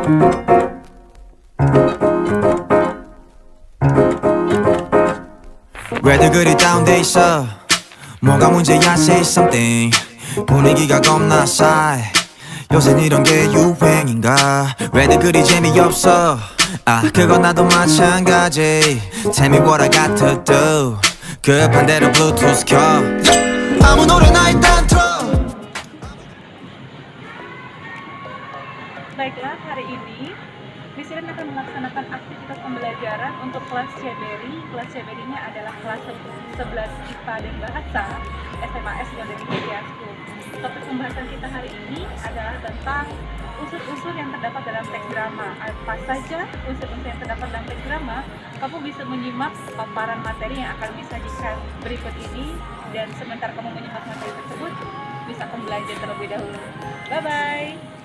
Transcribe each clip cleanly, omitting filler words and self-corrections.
왜들 그리 다운돼 있어 뭐가 문제야 say something 분위기가 겁나 싸해 요샌 이런 게 유행인가 왜들 그리 재미없어 아 그건 나도 마찬가지 Tell me what I got to do 급한 대로 블루투스 켜 아무 노래나 일단 틀어. Baiklah, hari ini Misirin akan melaksanakan aktivitas pembelajaran untuk kelas CBRI. Kelas CBRI-nya adalah kelas 11 IPA dan Bahasa SMAS Modern Media School. Topik pembahasan kita hari ini adalah tentang unsur-unsur yang terdapat dalam teks drama. Apa saja unsur-unsur yang terdapat dalam teks drama? Kamu bisa menyimak paparan materi yang akan disajikan berikut ini, dan sementara kamu menyimak materi tersebut, bisa kamu belajar terlebih dahulu. Bye-bye!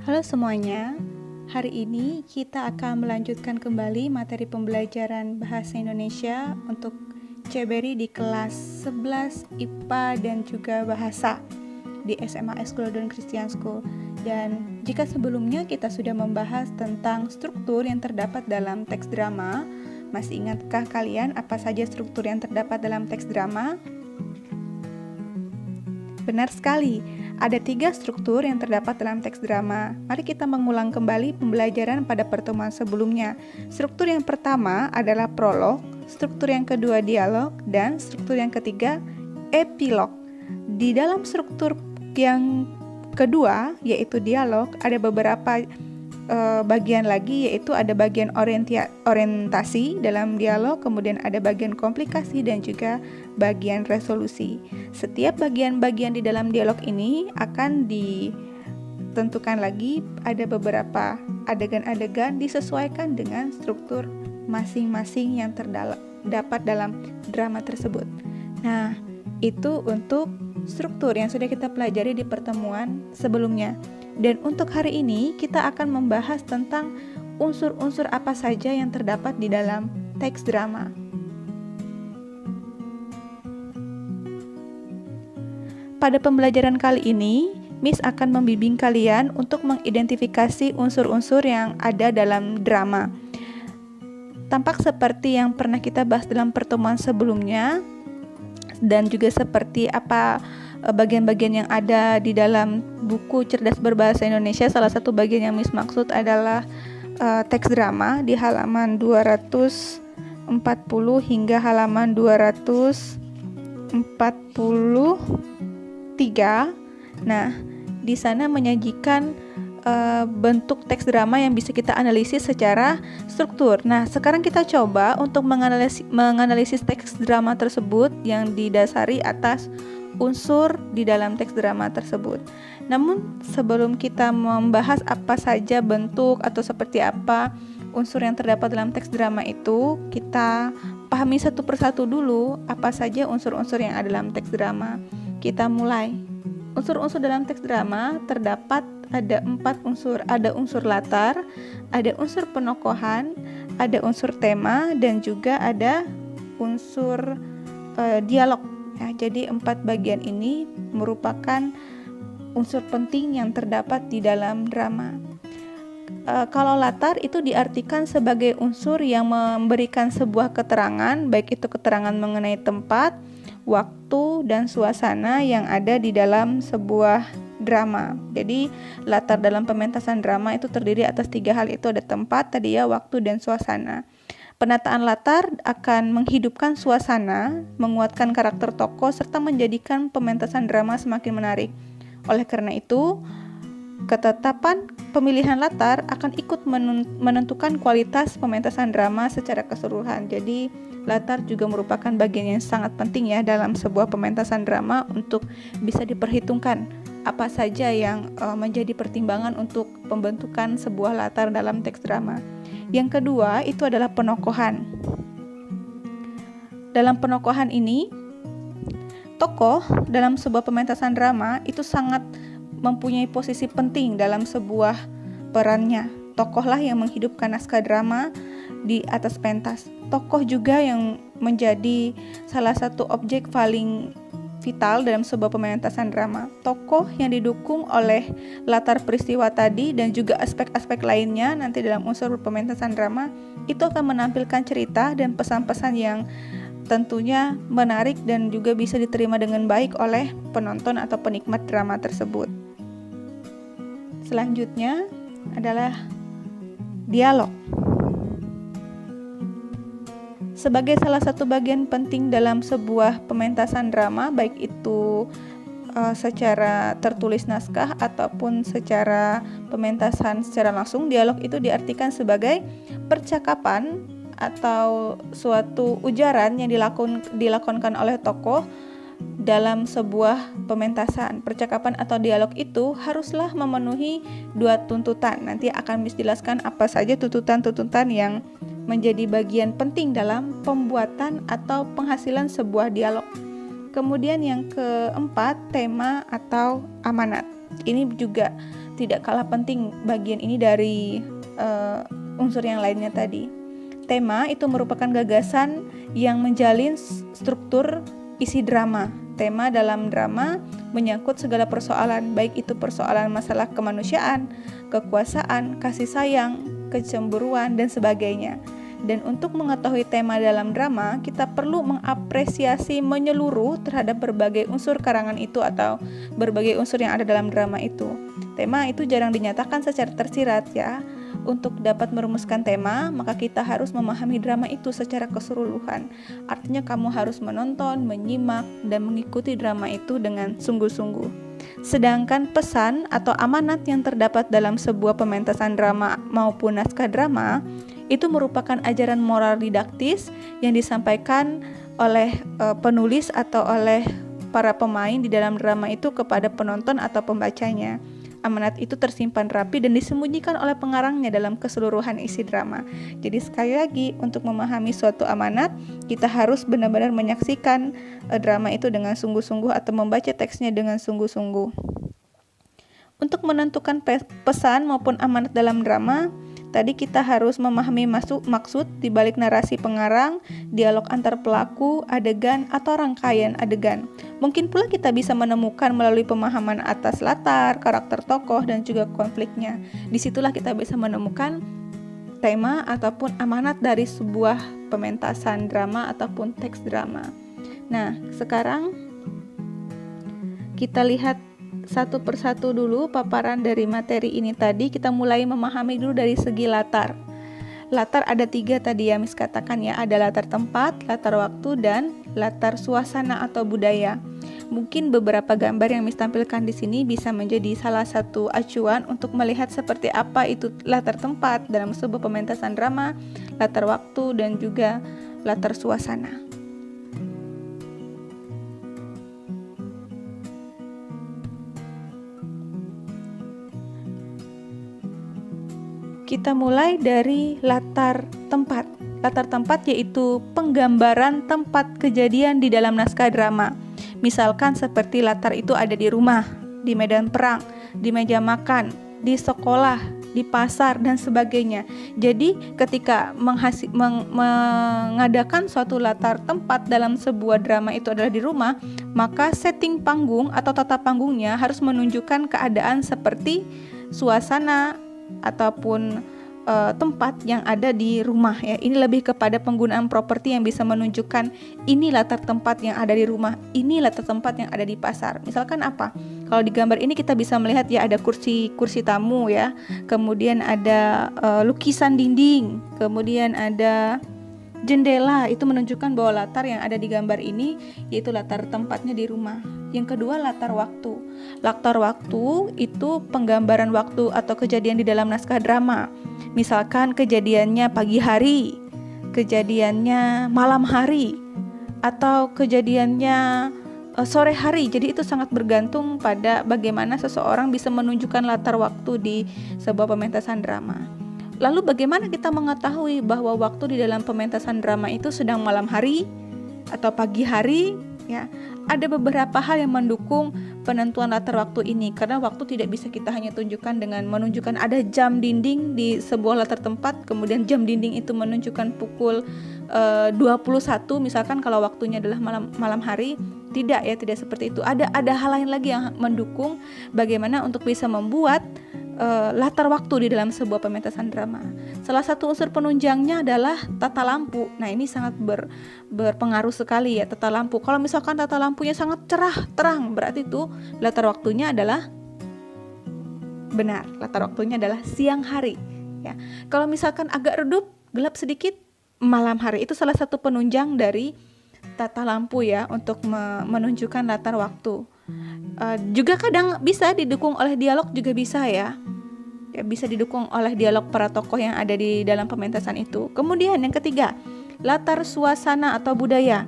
Halo semuanya, hari ini kita akan melanjutkan kembali materi pembelajaran Bahasa Indonesia untuk CBRI di kelas 11 IPA dan juga Bahasa di SMAS Golden Christian School. Dan jika sebelumnya kita sudah membahas tentang struktur yang terdapat dalam teks drama, masih ingatkah kalian apa saja struktur yang terdapat dalam teks drama? Benar sekali, ada 3 struktur yang terdapat dalam teks drama. Mari kita mengulang kembali pembelajaran pada pertemuan sebelumnya. Struktur yang pertama adalah prolog, struktur yang kedua dialog, dan struktur yang ketiga epilog. Di dalam struktur yang kedua, yaitu dialog, ada beberapa bagian lagi, yaitu ada bagian orientasi dalam dialog, kemudian ada bagian komplikasi dan juga bagian resolusi. Setiap bagian-bagian di dalam dialog ini akan ditentukan lagi, ada beberapa adegan-adegan disesuaikan dengan struktur masing-masing yang terdapat dalam drama tersebut. Nah, itu untuk struktur yang sudah kita pelajari di pertemuan sebelumnya. Dan untuk hari ini kita akan membahas tentang unsur-unsur apa saja yang terdapat di dalam teks drama. Pada pembelajaran kali ini, Miss akan membimbing kalian untuk mengidentifikasi unsur-unsur yang ada dalam drama. Tampak seperti yang pernah kita bahas dalam pertemuan sebelumnya, dan juga seperti apa bagian-bagian yang ada di dalam buku Cerdas Berbahasa Indonesia. Salah satu bagian yang Miss maksud adalah teks drama di halaman 240 hingga halaman 243. Nah, di sana menyajikan bentuk teks drama yang bisa kita analisis secara struktur. Nah, sekarang kita coba untuk menganalisis teks drama tersebut yang didasari atas unsur di dalam teks drama tersebut. Namun, sebelum kita membahas apa saja bentuk atau seperti apa unsur yang terdapat dalam teks drama itu, kita pahami satu persatu dulu apa saja unsur-unsur yang ada dalam teks drama. Kita mulai. Unsur-unsur dalam teks drama terdapat ada 4 unsur. Ada unsur latar, ada unsur penokohan, ada unsur tema, dan juga ada unsur dialog. Ya, jadi 4 bagian ini merupakan unsur penting yang terdapat di dalam drama. Kalau latar itu diartikan sebagai unsur yang memberikan sebuah keterangan, baik itu keterangan mengenai tempat, waktu, dan suasana yang ada di dalam sebuah drama. Jadi latar dalam pementasan drama itu terdiri atas 3 hal, itu ada tempat, tadi ya, waktu, dan suasana. Penataan latar akan menghidupkan suasana, menguatkan karakter tokoh, serta menjadikan pementasan drama semakin menarik. Oleh karena itu, ketetapan pemilihan latar akan ikut menentukan kualitas pementasan drama secara keseluruhan. Jadi, latar juga merupakan bagian yang sangat penting ya dalam sebuah pementasan drama untuk bisa diperhitungkan apa saja yang menjadi pertimbangan untuk pembentukan sebuah latar dalam teks drama. Yang kedua itu adalah penokohan. Dalam penokohan ini, tokoh dalam sebuah pementasan drama itu sangat mempunyai posisi penting dalam sebuah perannya. Tokohlah yang menghidupkan naskah drama di atas pentas. Tokoh juga yang menjadi salah satu objek paling vital dalam sebuah pementasan drama. Tokoh yang didukung oleh latar peristiwa tadi dan juga aspek-aspek lainnya nanti dalam unsur pementasan drama itu akan menampilkan cerita dan pesan-pesan yang tentunya menarik dan juga bisa diterima dengan baik oleh penonton atau penikmat drama tersebut. Selanjutnya adalah dialog. Sebagai salah satu bagian penting dalam sebuah pementasan drama, baik itu secara tertulis naskah ataupun secara pementasan secara langsung, dialog itu diartikan sebagai percakapan atau suatu ujaran yang dilakonkan oleh tokoh dalam sebuah pementasan. Percakapan atau dialog itu haruslah memenuhi dua tuntutan. Nanti akan dijelaskan apa saja tuntutan-tuntutan yang menjadi bagian penting dalam pembuatan atau penghasilan sebuah dialog. Kemudian yang keempat, tema atau amanat. Ini juga tidak kalah penting bagian ini dari unsur yang lainnya tadi. Tema itu merupakan gagasan yang menjalin struktur isi drama. Tema dalam drama menyangkut segala persoalan, baik itu persoalan masalah kemanusiaan, kekuasaan, kasih sayang, kecemburuan, dan sebagainya. Dan untuk mengetahui tema dalam drama, kita perlu mengapresiasi menyeluruh terhadap berbagai unsur karangan itu atau berbagai unsur yang ada dalam drama itu. Tema itu jarang dinyatakan secara tersirat ya. Untuk dapat merumuskan tema, maka kita harus memahami drama itu secara keseluruhan. Artinya kamu harus menonton, menyimak, dan mengikuti drama itu dengan sungguh-sungguh. Sedangkan pesan atau amanat yang terdapat dalam sebuah pementasan drama maupun naskah drama itu merupakan ajaran moral didaktis yang disampaikan oleh penulis atau oleh para pemain di dalam drama itu kepada penonton atau pembacanya. Amanat itu tersimpan rapi dan disembunyikan oleh pengarangnya dalam keseluruhan isi drama. Jadi sekali lagi, untuk memahami suatu amanat, kita harus benar-benar menyaksikan drama itu dengan sungguh-sungguh atau membaca teksnya dengan sungguh-sungguh. Untuk menentukan pesan maupun amanat dalam drama, tadi kita harus memahami maksud di balik narasi pengarang, dialog antar pelaku, adegan, atau rangkaian adegan. Mungkin pula kita bisa menemukan melalui pemahaman atas latar, karakter tokoh, dan juga konfliknya. Disitulah kita bisa menemukan tema ataupun amanat dari sebuah pementasan drama ataupun teks drama. Nah, sekarang kita lihat satu persatu dulu paparan dari materi ini tadi. Kita mulai memahami dulu dari segi latar. Latar ada 3 tadi ya Miss katakan ya. Ada latar tempat, latar waktu, dan latar suasana atau budaya. Mungkin beberapa gambar yang Miss tampilkan di sini bisa menjadi salah satu acuan untuk melihat seperti apa itu latar tempat dalam sebuah pementasan drama, latar waktu, dan juga latar suasana. Kita mulai dari latar tempat. Latar tempat yaitu penggambaran tempat kejadian di dalam naskah drama. Misalkan seperti latar itu ada di rumah, di medan perang, di meja makan, di sekolah, di pasar, dan sebagainya. Jadi ketika mengadakan suatu latar tempat dalam sebuah drama itu adalah di rumah, maka setting panggung atau tata panggungnya harus menunjukkan keadaan seperti suasana ataupun tempat yang ada di rumah ya. Ini lebih kepada penggunaan properti yang bisa menunjukkan ini latar tempat yang ada di rumah, ini latar tempat yang ada di pasar. Misalkan apa? Kalau di gambar ini kita bisa melihat ya ada kursi tamu ya. Kemudian ada lukisan dinding, kemudian ada jendela. Itu menunjukkan bahwa latar yang ada di gambar ini yaitu latar tempatnya di rumah. Yang kedua, latar waktu. Latar waktu itu penggambaran waktu atau kejadian di dalam naskah drama. Misalkan kejadiannya pagi hari, kejadiannya malam hari, atau kejadiannya sore hari. Jadi itu sangat bergantung pada bagaimana seseorang bisa menunjukkan latar waktu di sebuah pementasan drama. Lalu bagaimana kita mengetahui bahwa waktu di dalam pementasan drama itu sedang malam hari atau pagi hari ya? Ada beberapa hal yang mendukung penentuan latar waktu ini, karena waktu tidak bisa kita hanya tunjukkan dengan menunjukkan ada jam dinding di sebuah latar tempat, kemudian jam dinding itu menunjukkan pukul 21 misalkan kalau waktunya adalah malam hari, Tidak ya, tidak seperti itu. Ada hal lain lagi yang mendukung bagaimana untuk bisa membuat latar waktu di dalam sebuah pementasan drama. Salah satu unsur penunjangnya adalah tata lampu. Nah, ini sangat berpengaruh sekali ya, tata lampu. Kalau misalkan tata lampunya sangat cerah, terang, berarti itu latar waktunya adalah benar. Latar waktunya adalah siang hari ya. Kalau misalkan agak redup, gelap sedikit, malam hari. Itu salah satu penunjang dari tata lampu ya, untuk menunjukkan latar waktu. Juga kadang bisa didukung oleh dialog, juga bisa ya, bisa didukung oleh dialog para tokoh yang ada di dalam pementasan itu. Kemudian yang ketiga, latar suasana atau budaya.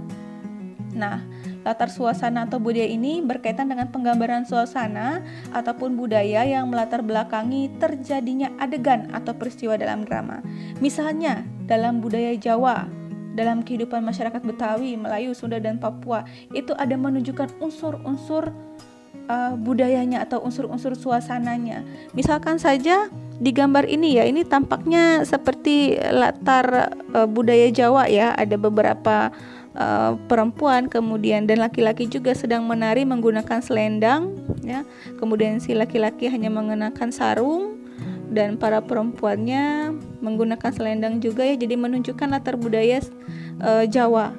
Nah, latar suasana atau budaya ini berkaitan dengan penggambaran suasana ataupun budaya yang melatar belakangi terjadinya adegan atau peristiwa dalam drama. Misalnya dalam budaya Jawa, dalam kehidupan masyarakat Betawi, Melayu, Sunda, dan Papua, itu ada menunjukkan unsur-unsur budayanya atau unsur-unsur suasananya. Misalkan saja di gambar ini ya, ini tampaknya seperti latar budaya Jawa ya. Ada beberapa perempuan kemudian dan laki-laki juga sedang menari menggunakan selendang ya. Kemudian si laki-laki hanya mengenakan sarung dan para perempuannya menggunakan selendang juga ya. Jadi menunjukkan latar budaya Jawa.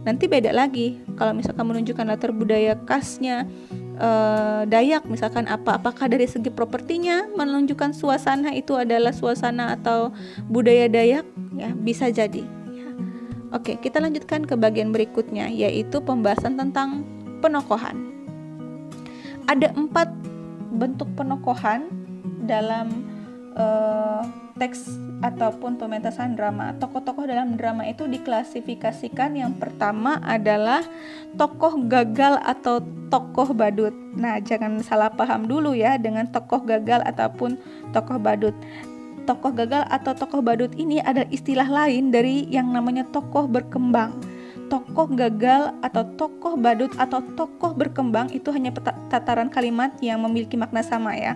Nanti beda lagi kalau misalkan menunjukkan latar budaya khasnya Dayak, misalkan apakah dari segi propertinya menunjukkan suasana itu adalah suasana atau budaya Dayak ya, bisa jadi ya. Oke, kita lanjutkan ke bagian berikutnya, yaitu pembahasan tentang penokohan. Ada 4 bentuk penokohan dalam teks ataupun pementasan drama. Tokoh-tokoh dalam drama itu diklasifikasikan. Yang pertama adalah tokoh gagal atau tokoh badut. Nah, jangan salah paham dulu ya dengan tokoh gagal ataupun tokoh badut. Tokoh gagal atau tokoh badut ini adalah istilah lain dari yang namanya tokoh berkembang. Tokoh gagal atau tokoh badut atau tokoh berkembang itu hanya tataran kalimat yang memiliki makna sama ya.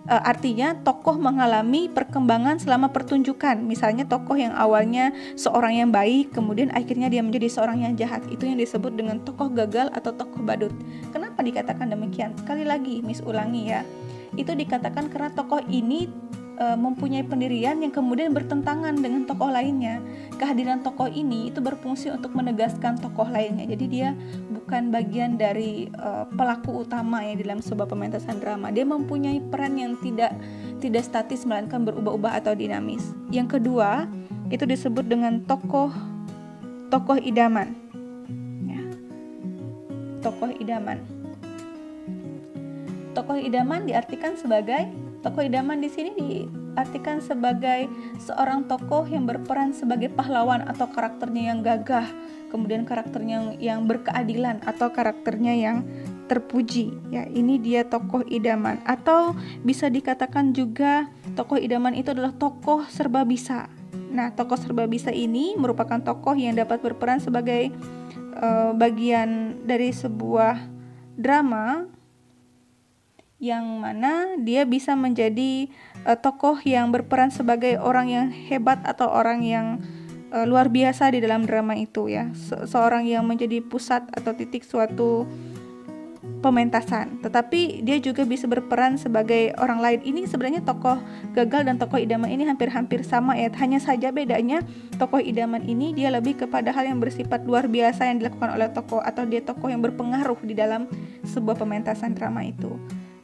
Artinya tokoh mengalami perkembangan selama pertunjukan. Misalnya tokoh yang awalnya seorang yang baik, kemudian akhirnya dia menjadi seorang yang jahat. Itu yang disebut dengan tokoh gagal atau tokoh badut. Kenapa dikatakan demikian? Sekali lagi Miss ulangi ya. Itu dikatakan karena tokoh ini mempunyai pendirian yang kemudian bertentangan dengan tokoh lainnya. Kehadiran tokoh ini itu berfungsi untuk menegaskan tokoh lainnya. Jadi dia bukan bagian dari pelaku utama ya dalam sebuah pementasan drama. Dia mempunyai peran yang tidak statis melainkan berubah-ubah atau dinamis. Yang kedua, itu disebut dengan tokoh idaman. Ya. Tokoh idaman. Tokoh idaman diartikan sebagai tokoh idaman di sini diartikan sebagai seorang tokoh yang berperan sebagai pahlawan atau karakternya yang gagah, kemudian karakternya yang berkeadilan atau karakternya yang terpuji. Ya, ini dia tokoh idaman. Atau bisa dikatakan juga tokoh idaman itu adalah tokoh serba bisa. Nah, tokoh serba bisa ini merupakan tokoh yang dapat berperan sebagai bagian dari sebuah drama yang mana dia bisa menjadi tokoh yang berperan sebagai orang yang hebat atau orang yang luar biasa di dalam drama itu ya. Seorang yang menjadi pusat atau titik suatu pementasan. Tetapi dia juga bisa berperan sebagai orang lain. Ini sebenarnya tokoh gagal dan tokoh idaman ini hampir-hampir sama ya. Hanya saja bedanya tokoh idaman ini dia lebih kepada hal yang bersifat luar biasa yang dilakukan oleh tokoh, atau dia tokoh yang berpengaruh di dalam sebuah pementasan drama itu.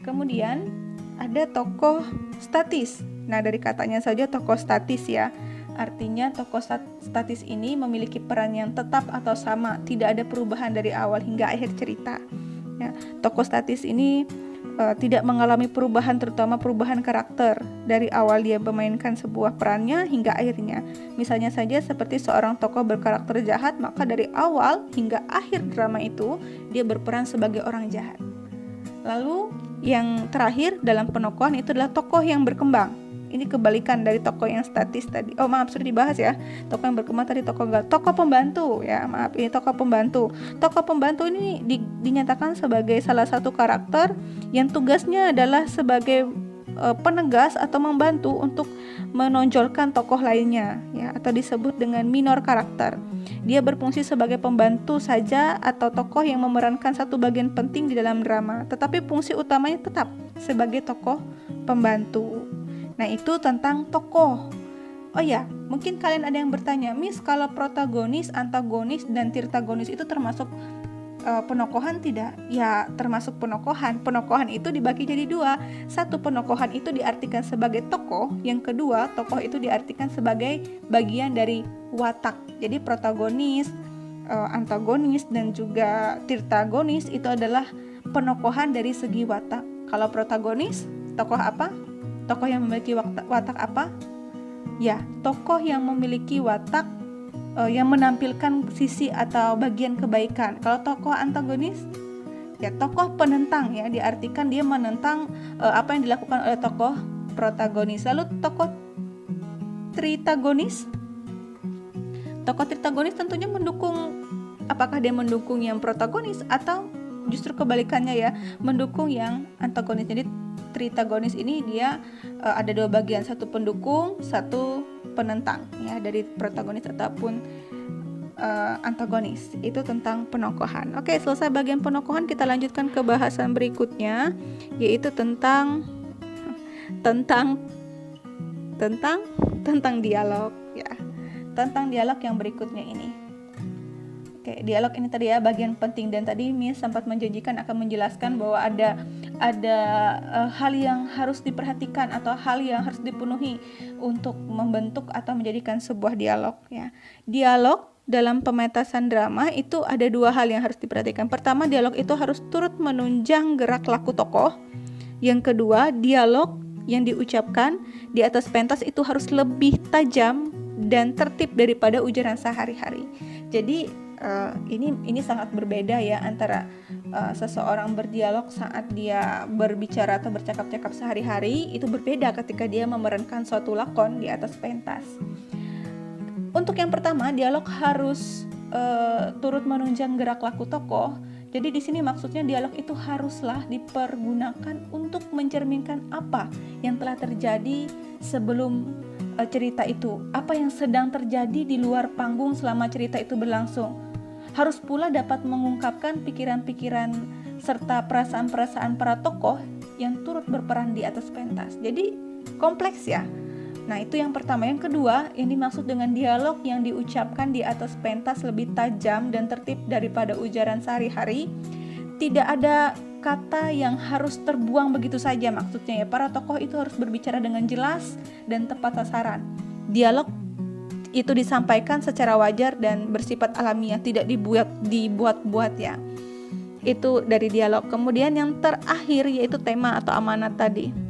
Kemudian ada tokoh statis. Nah, dari katanya saja tokoh statis ya. Artinya tokoh statis ini memiliki peran yang tetap atau sama, tidak ada perubahan dari awal hingga akhir cerita. Ya, tokoh statis ini tidak mengalami perubahan, terutama perubahan karakter dari awal dia memainkan sebuah perannya hingga akhirnya. Misalnya saja seperti seorang tokoh berkarakter jahat, maka dari awal hingga akhir drama itu dia berperan sebagai orang jahat. Lalu yang terakhir dalam penokohan itu adalah tokoh yang berkembang. Ini kebalikan dari tokoh yang statis tadi. Oh maaf, sudah dibahas ya. Tokoh yang berkembang tadi tokoh pembantu ya. Maaf, ini tokoh pembantu. Tokoh pembantu ini dinyatakan sebagai salah satu karakter yang tugasnya adalah sebagai penegas atau membantu untuk menonjolkan tokoh lainnya ya, atau disebut dengan minor karakter. Dia berfungsi sebagai pembantu saja atau tokoh yang memerankan satu bagian penting di dalam drama, tetapi fungsi utamanya tetap sebagai tokoh pembantu. Nah, itu tentang tokoh. Oh ya, mungkin kalian ada yang bertanya, Miss, kalau protagonis, antagonis, dan tirtagonis itu termasuk penokohan tidak? Ya, termasuk penokohan. Penokohan itu dibagi jadi dua. Satu, penokohan itu diartikan sebagai tokoh. Yang kedua, tokoh itu diartikan sebagai bagian dari watak. Jadi protagonis, antagonis, dan juga tirtagonis itu adalah penokohan dari segi watak. Kalau protagonis, tokoh apa? Tokoh yang memiliki watak apa? Ya, tokoh yang memiliki watak yang menampilkan sisi atau bagian kebaikan. Kalau tokoh antagonis, ya tokoh penentang ya, diartikan dia menentang apa yang dilakukan oleh tokoh protagonis. Lalu tokoh tritagonis, tentunya mendukung, apakah dia mendukung yang protagonis atau justru kebalikannya ya, mendukung yang antagonis. Jadi tritagonis ini dia ada dua bagian, satu pendukung, satu penentang ya, dari protagonis ataupun antagonis. Itu tentang penokohan. Oke, selesai bagian penokohan, kita lanjutkan ke bahasan berikutnya, yaitu tentang dialog ya. Tentang dialog yang berikutnya ini. Oke, dialog ini tadi ya bagian penting, dan tadi Miss sempat menjanjikan akan menjelaskan bahwa ada hal yang harus diperhatikan atau hal yang harus dipenuhi untuk membentuk atau menjadikan sebuah dialog ya. Dialog dalam pementasan drama itu ada dua hal yang harus diperhatikan. Pertama, dialog itu harus turut menunjang gerak laku tokoh. Yang kedua, dialog yang diucapkan di atas pentas itu harus lebih tajam dan tertib daripada ujaran sehari-hari. Jadi ini sangat berbeda ya antara seseorang berdialog saat dia berbicara atau bercakap-cakap sehari-hari, itu berbeda ketika dia memerankan suatu lakon di atas pentas. Untuk yang pertama, dialog harus turut menunjang gerak laku tokoh. Jadi di sini maksudnya dialog itu haruslah dipergunakan untuk mencerminkan apa yang telah terjadi sebelum cerita itu, apa yang sedang terjadi di luar panggung selama cerita itu berlangsung. Harus pula dapat mengungkapkan pikiran-pikiran serta perasaan-perasaan para tokoh yang turut berperan di atas pentas. Jadi kompleks ya. Nah, itu yang pertama. Yang kedua, yang dimaksud dengan dialog yang diucapkan di atas pentas lebih tajam dan tertib daripada ujaran sehari-hari. Tidak ada kata yang harus terbuang begitu saja, maksudnya ya. Para tokoh itu harus berbicara dengan jelas dan tepat sasaran. Dialog itu disampaikan secara wajar dan bersifat alamiah, tidak dibuat-buat ya. Itu dari dialog. Kemudian yang terakhir yaitu tema atau amanat tadi.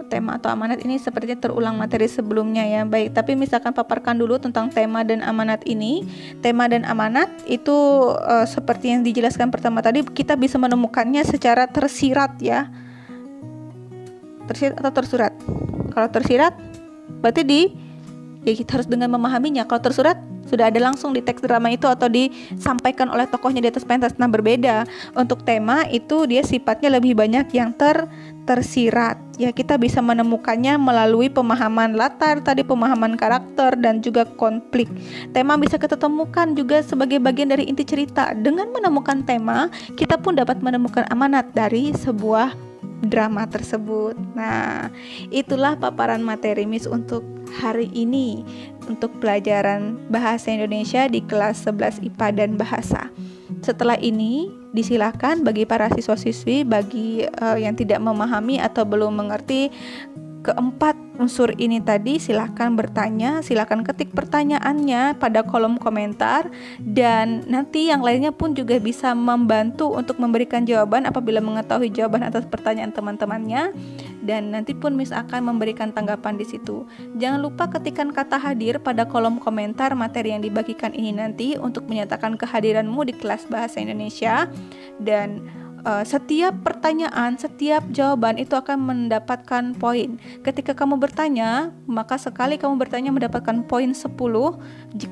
Tema atau amanat ini sepertinya terulang materi sebelumnya ya. Baik, tapi misalkan paparkan dulu tentang tema dan amanat ini. Tema dan amanat itu seperti yang dijelaskan pertama tadi, kita bisa menemukannya secara tersirat ya. Tersirat atau tersurat? Kalau tersirat berarti ya kita harus dengan memahaminya. Kalau tersurat sudah ada langsung di teks drama itu atau disampaikan oleh tokohnya di atas pentas. Nah, berbeda. Untuk tema itu dia sifatnya lebih banyak yang tersirat. Ya, kita bisa menemukannya melalui pemahaman latar tadi, pemahaman karakter, dan juga konflik. Tema bisa kita temukan juga sebagai bagian dari inti cerita. Dengan menemukan tema, kita pun dapat menemukan amanat dari sebuah drama tersebut. Nah, itulah paparan materi Miss untuk hari ini untuk pelajaran Bahasa Indonesia di kelas 11 IPA dan Bahasa. Setelah ini, disilakan bagi para siswa-siswi, bagi yang tidak memahami atau belum mengerti keempat unsur ini tadi, silakan bertanya, silakan ketik pertanyaannya pada kolom komentar, dan nanti yang lainnya pun juga bisa membantu untuk memberikan jawaban apabila mengetahui jawaban atas pertanyaan teman-temannya, dan nanti pun Miss akan memberikan tanggapan di situ. Jangan lupa ketikkan kata hadir pada kolom komentar materi yang dibagikan ini nanti untuk menyatakan kehadiranmu di kelas Bahasa Indonesia, dan setiap pertanyaan, setiap jawaban itu akan mendapatkan poin. Ketika kamu bertanya, maka sekali kamu bertanya mendapatkan poin 10.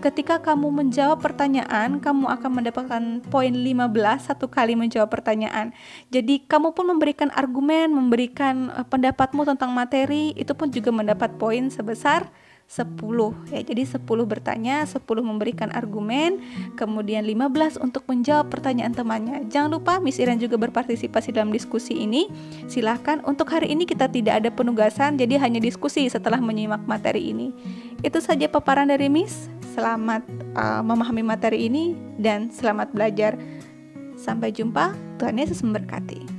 Ketika kamu menjawab pertanyaan, kamu akan mendapatkan poin 15 satu kali menjawab pertanyaan. Jadi kamu pun memberikan argumen, memberikan pendapatmu tentang materi, itu pun juga mendapat poin sebesar 10 ya. Jadi 10 bertanya, 10 memberikan argumen, kemudian 15 untuk menjawab pertanyaan temannya. Jangan lupa Miss Iren juga berpartisipasi dalam diskusi ini. Silahkan, untuk hari ini kita tidak ada penugasan, jadi hanya diskusi setelah menyimak materi ini. Itu saja paparan dari Miss. Selamat memahami materi ini dan selamat belajar. Sampai jumpa, Tuhan Yesus memberkati.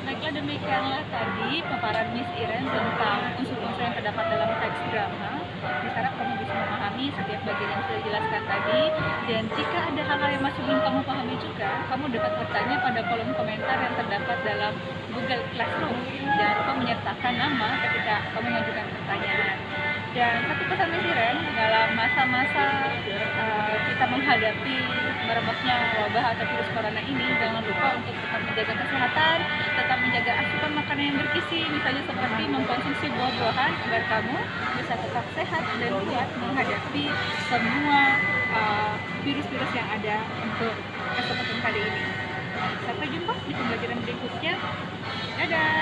Baiklah, demikianlah tadi paparan Miss Iren tentang unsur-unsur yang terdapat dalam teks drama. Diharap kamu bisa memahami setiap bagian yang sudah dijelaskan tadi, dan jika ada hal-hal yang masih belum kamu pahami juga, kamu dapat bertanya pada kolom komentar yang terdapat dalam Google Classroom. Jangan lupa menyertakan nama ketika kamu mengajukan pertanyaan. Dan satu pesan Miss Iren, dalam masa-masa kita menghadapi merebaknya wabah atau virus corona ini, jangan lupa untuk tetap menjaga kesehatan, tetap menjaga asupan makanan yang bergizi, misalnya seperti mengkonsumsi buah-buahan agar kamu bisa tetap sehat dan kuat menghadapi semua virus-virus yang ada untuk kesempatan kali ini. Sampai jumpa di pembelajaran berikutnya. Dadah!